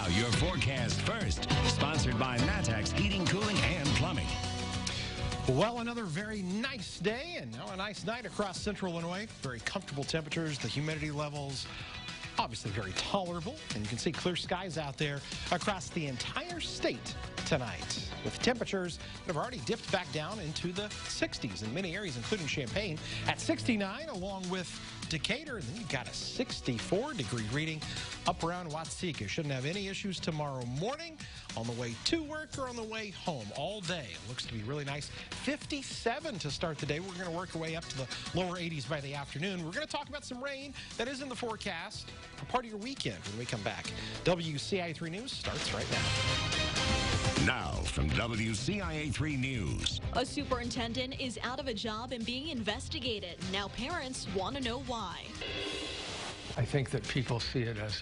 Now, your forecast first, sponsored by Matex Heating, Cooling, and Plumbing. Well, another very nice day and now a nice night across central Illinois. Very comfortable temperatures, the humidity levels obviously very tolerable, and you can see clear skies out there across the entire state tonight, with temperatures that have already dipped back down into the 60s in many areas, including Champaign at 69, along with Decatur. And then you've got a 64-degree reading up around Watsika. Shouldn't have any issues tomorrow morning on the way to work or on the way home all day. It looks to be really nice. 57 to start the day. We're going to work our way up to the lower 80s by the afternoon. We're going to talk about some rain that is in the forecast for part of your weekend when we come back. WCIA 3 News starts right now. Now from WCIA 3 News. A superintendent is out of a job and being investigated. Now parents want to know why. I think that people see it as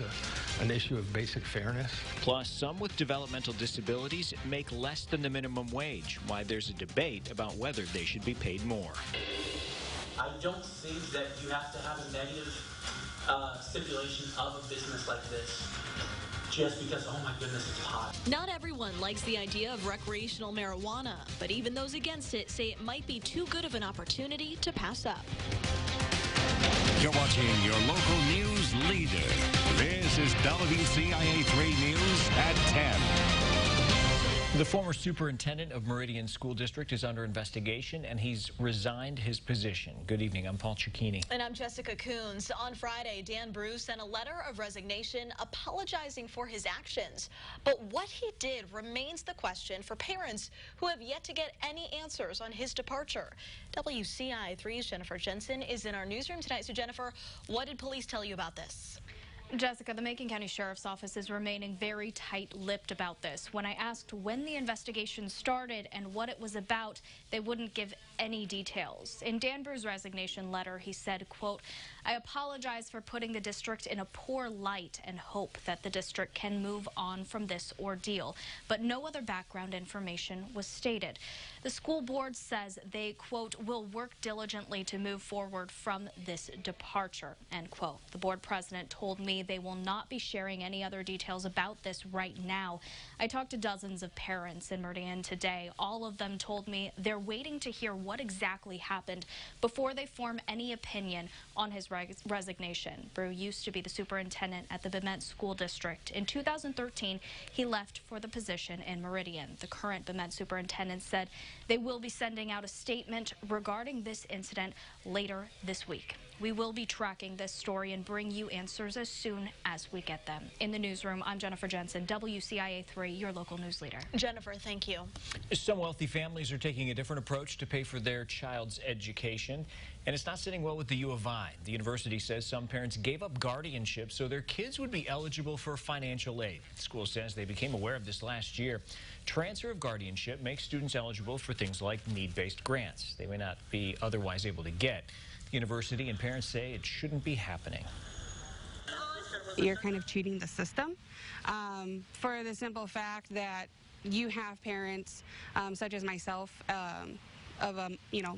an issue of basic fairness. Plus, some with developmental disabilities make less than the minimum wage, why there's a debate about whether they should be paid more. I don't think that you have to have a negative stipulation of a business like this just because, oh my goodness, it's hot. Not everyone likes the idea of recreational marijuana, but even those against it say it might be too good of an opportunity to pass up. You're watching your local news leader. This is WCIA 3 News at 10. The former superintendent of Meridian School District is under investigation, and he's resigned his position. Good evening. I'm Paul Cicchini. And I'm Jessica Coons. On Friday, Dan Bruce sent a letter of resignation apologizing for his actions. But what he did remains the question for parents who have yet to get any answers on his departure. WCIA 3's Jennifer Jensen is in our newsroom tonight. So, Jennifer, what did police tell you about this? Jessica, the Macon County Sheriff's Office is remaining very tight-lipped about this. When I asked when the investigation started and what it was about, they wouldn't give any details. In Dan Bruce's resignation letter, he said, quote, "I apologize for putting the district in a poor light and hope that the district can move on from this ordeal." But no other background information was stated. The school board says they, quote, "will work diligently to move forward from this departure," end quote. The board president told me they will not be sharing any other details about this right now. I talked to dozens of parents in Meridian today. All of them told me they're waiting to hear what exactly happened before they form any opinion on his resignation. Brew used to be the superintendent at the Bement School District. In 2013, he left for the position in Meridian. The current Bement superintendent said they will be sending out a statement regarding this incident later this week. We will be tracking this story and bring you answers as soon as we get them. In the newsroom, I'm Jennifer Jensen, WCIA 3, your local news leader. Jennifer, thank you. Some wealthy families are taking a different approach to pay for their child's education, and it's not sitting well with the U of I. The university says some parents gave up guardianship so their kids would be eligible for financial aid. The school says they became aware of this last year. Transfer of guardianship makes students eligible for things like need-based grants they may not be otherwise able to get. The university and parents say it shouldn't be happening. You're kind of cheating the system for the simple fact that you have parents such as myself of a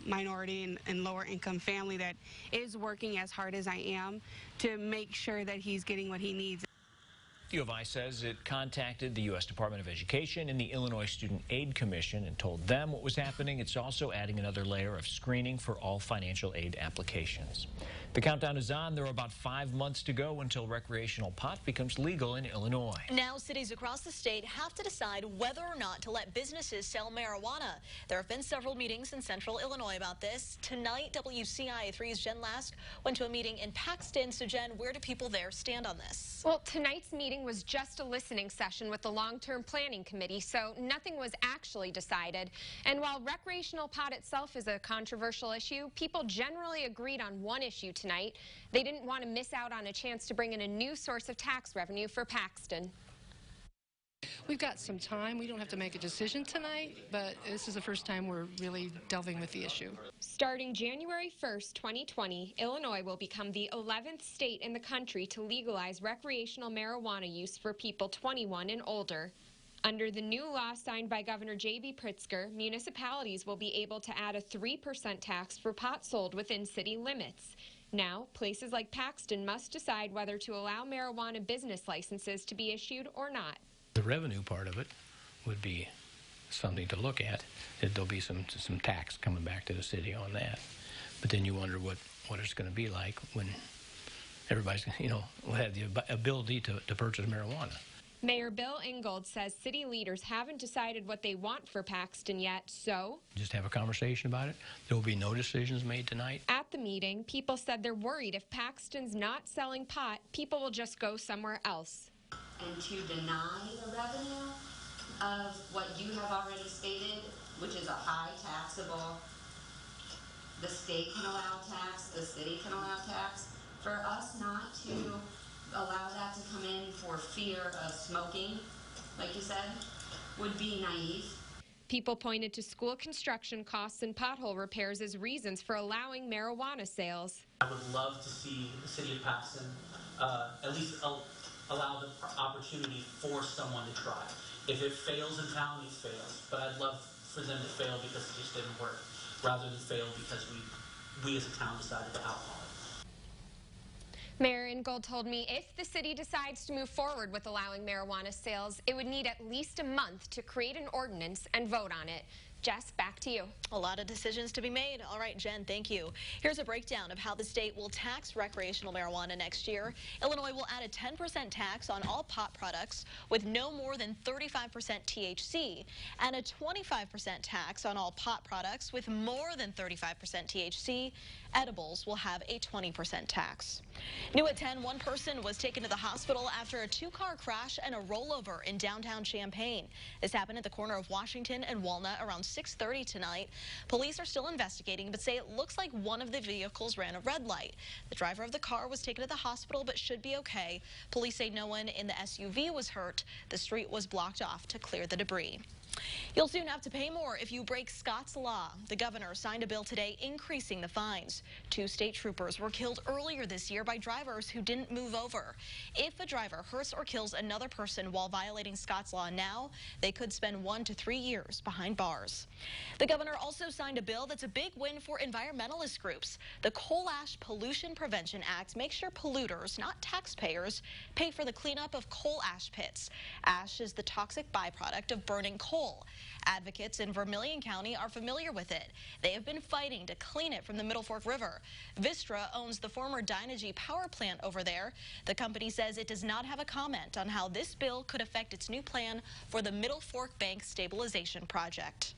minority and lower income family that is working as hard as I am to make sure that he's getting what he needs. The U of I says it contacted the U.S. Department of Education and the Illinois Student Aid Commission and told them what was happening. It's also adding another layer of screening for all financial aid applications. The countdown is on. There are about 5 months to go until recreational pot becomes legal in Illinois. Now cities across the state have to decide whether or not to let businesses sell marijuana. There have been several meetings in central Illinois about this. Tonight, WCIA 3's Jen Lask went to a meeting in Paxton. So Jen, where do people there stand on this? Well, tonight's meeting was just a listening session with the long-term planning committee, so nothing was actually decided. And while recreational pot itself is a controversial issue, people generally agreed on one issue tonight. They didn't want to miss out on a chance to bring in a new source of tax revenue for Paxton. We've got some time. We don't have to make a decision tonight, but this is the first time we're really delving with the issue. Starting January 1st, 2020, Illinois will become the 11th state in the country to legalize recreational marijuana use for people 21 and older. Under the new law signed by Governor J.B. Pritzker, municipalities will be able to add a 3% tax for pot sold within city limits. Now, places like Paxton must decide whether to allow marijuana business licenses to be issued or not. The revenue part of it would be something to look at. There'll be some tax coming back to the city on that. But then you wonder what it's going to be like when everybody's, will have the ability to purchase marijuana. Mayor Bill Ingold says city leaders haven't decided what they want for Paxton yet, so just have a conversation about it. There will be no decisions made tonight. At the meeting, people said they're worried if Paxton's not selling pot, people will just go somewhere else. And to deny the revenue of what you have already stated, which is a high taxable, the state can allow tax, the city can allow tax, for us not to allow that to come in for fear of smoking, like you said, would be naive. People pointed to school construction costs and pothole repairs as reasons for allowing marijuana sales. I would love to see the city of Paxton at least allow the opportunity for someone to try. If it fails in town, it fails. But I'd love for them to fail because it just didn't work, rather than fail because we as a town decided to outlaw it. Mayor Ingold told me if the city decides to move forward with allowing marijuana sales, it would need at least a month to create an ordinance and vote on it. Jess, back to you. A lot of decisions to be made. All right, Jen, thank you. Here's a breakdown of how the state will tax recreational marijuana next year. Illinois will add a 10% tax on all pot products with no more than 35% THC and a 25% tax on all pot products with more than 35% THC. Edibles will have a 20% tax. New at 10, one person was taken to the hospital after a two-car crash and a rollover in downtown Champaign. This happened at the corner of Washington and Walnut around 6:30 tonight. Police are still investigating, but say it looks like one of the vehicles ran a red light. The driver of the car was taken to the hospital but should be okay. Police say no one in the SUV was hurt. The street was blocked off to clear the debris. You'll soon have to pay more if you break Scott's law. The governor signed a bill today increasing the fines. 2 state troopers were killed earlier this year by drivers who didn't move over. If a driver hurts or kills another person while violating Scott's law now, they could spend 1 to 3 years behind bars. The governor also signed a bill that's a big win for environmentalist groups. The Coal Ash Pollution Prevention Act makes sure polluters, not taxpayers, pay for the cleanup of coal ash pits. Ash is the toxic byproduct of burning coal. Advocates in Vermilion County are familiar with it. They have been fighting to clean it from the Middle Fork River. Vistra owns the former Dynegy power plant over there. The company says it does not have a comment on how this bill could affect its new plan for the Middle Fork Bank Stabilization Project.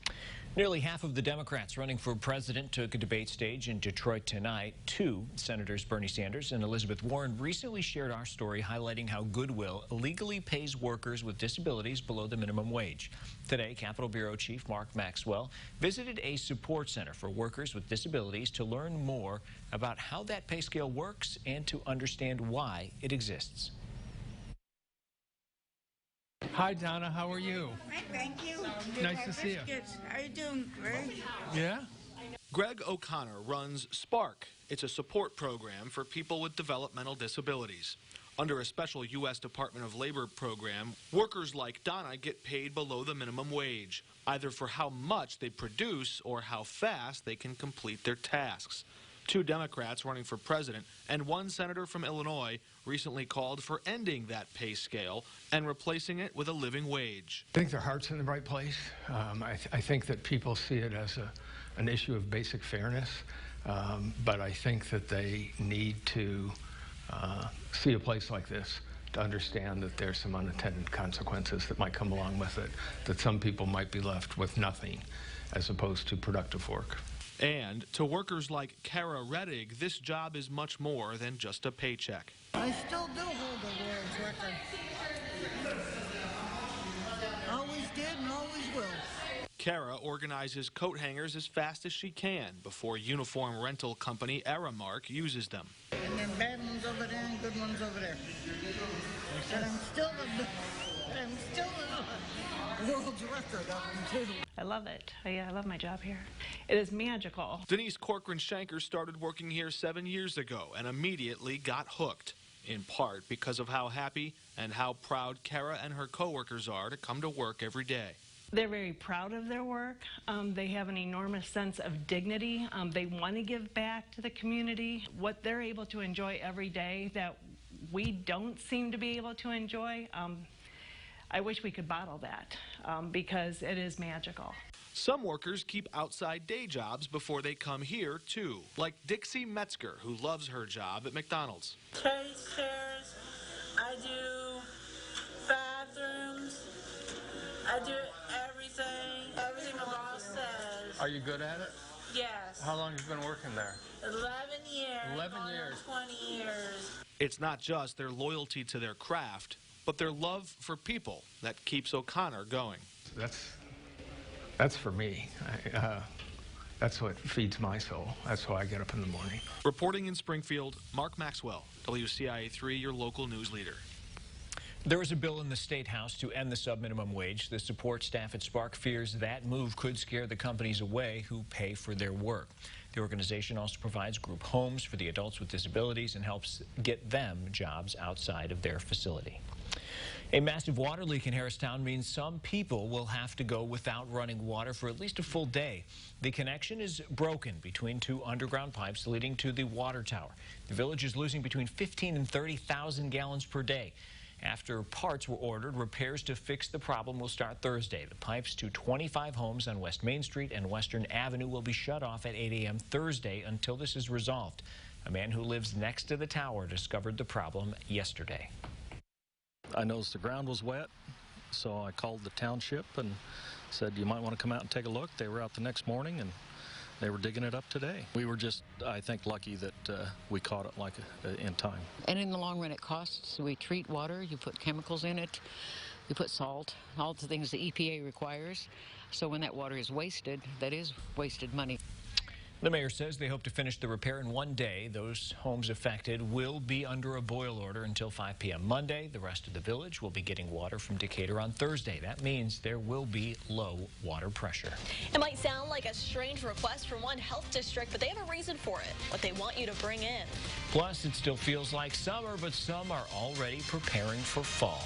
Nearly half of the Democrats running for president took a debate stage in Detroit tonight. 2 Senators Bernie Sanders and Elizabeth Warren recently shared our story highlighting how Goodwill illegally pays workers with disabilities below the minimum wage. Today, Capitol Bureau Chief Mark Maxwell visited a support center for workers with disabilities to learn more about how that pay scale works and to understand why it exists. Hi, Donna. How are you? Hi, thank you. Nice to see you. How are you doing, Greg? Yeah? Greg O'Connor runs Spark. It's a support program for people with developmental disabilities. Under a special U.S. Department of Labor program, workers like Donna get paid below the minimum wage, either for how much they produce or how fast they can complete their tasks. 2 Democrats running for president and 1 senator from Illinois recently called for ending that pay scale and replacing it with a living wage. I think their heart's in the right place. I think that people see it as an issue of basic fairness, but I think that they need to see a place like this to understand that there's some unintended consequences that might come along with it, that some people might be left with nothing as opposed to productive work. And to workers like Kara Reddig, this job is much more than just a paycheck. I still do hold the world's record. Always did and always will. Kara organizes coat hangers as fast as she can before uniform rental company Aramark uses them. And then bad ones over there and good ones over there. And I'm still the world's record of them, too. I love it. I love my job here. It is magical. Denise Corcoran-Shanker started working here 7 years ago and immediately got hooked, in part because of how happy and how proud Kara and her coworkers are to come to work every day. They're very proud of their work. They have an enormous sense of dignity. They want to give back to the community. What they're able to enjoy every day that we don't seem to be able to enjoy, I wish we could bottle that because it is magical. Some workers keep outside day jobs before they come here, too, like Dixie Metzger, who loves her job at McDonald's. Chase chairs, I do bathrooms, I do everything the boss says. Are you good at it? Yes. How long have you been working there? 11 years. 11 years. 20 years. It's not just their loyalty to their craft, but their love for people that keeps O'Connor going. That's for me. That's what feeds my soul. That's why I get up in the morning. Reporting in Springfield, Mark Maxwell, WCIA 3, your local news leader. There is a bill in the State House to end the subminimum wage. The support staff at Spark fears that move could scare the companies away who pay for their work. The organization also provides group homes for the adults with disabilities and helps get them jobs outside of their facility. A massive water leak in Harristown means some people will have to go without running water for at least a full day. The connection is broken between two underground pipes leading to the water tower. The village is losing between 15 and 30,000 gallons per day. After parts were ordered, repairs to fix the problem will start Thursday. The pipes to 25 homes on West Main Street and Western Avenue will be shut off at 8 a.m. Thursday until this is resolved. A man who lives next to the tower discovered the problem yesterday. I noticed the ground was wet, so I called the township and said, you might want to come out and take a look. They were out the next morning, and they were digging it up today. We were just, I think, lucky that we caught it in time. And in the long run, it costs. We treat water, you put chemicals in it, you put salt, all the things the EPA requires. So when that water is wasted, that is wasted money. The mayor says they hope to finish the repair in one day. Those homes affected will be under a boil order until 5 p.m. Monday. The rest of the village will be getting water from Decatur on Thursday. That means there will be low water pressure. It might sound like a strange request from one health district, but they have a reason for it, what they want you to bring in. Plus, it still feels like summer, but some are already preparing for fall.